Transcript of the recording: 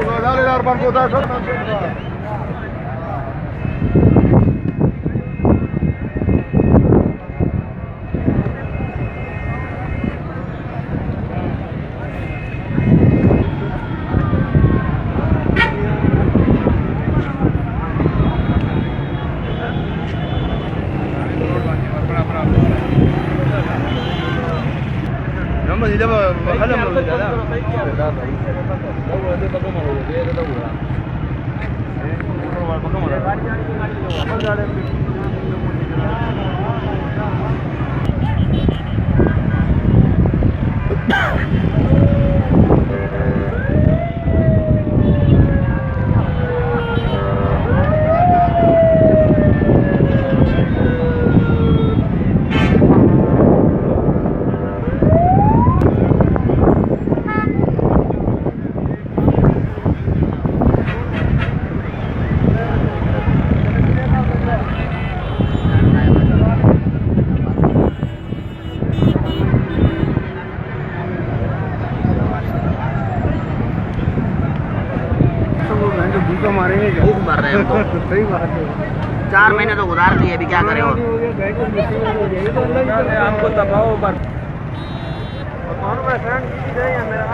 Dale dar banco da eso. जब बखल हम लोग ज़्यादा भूखा मारेंगे भूख मर रहे हैं हम तो सही बात है 4 महीने तो गुजार दिए अभी क्या करें और हमको दबाओ बस मेरा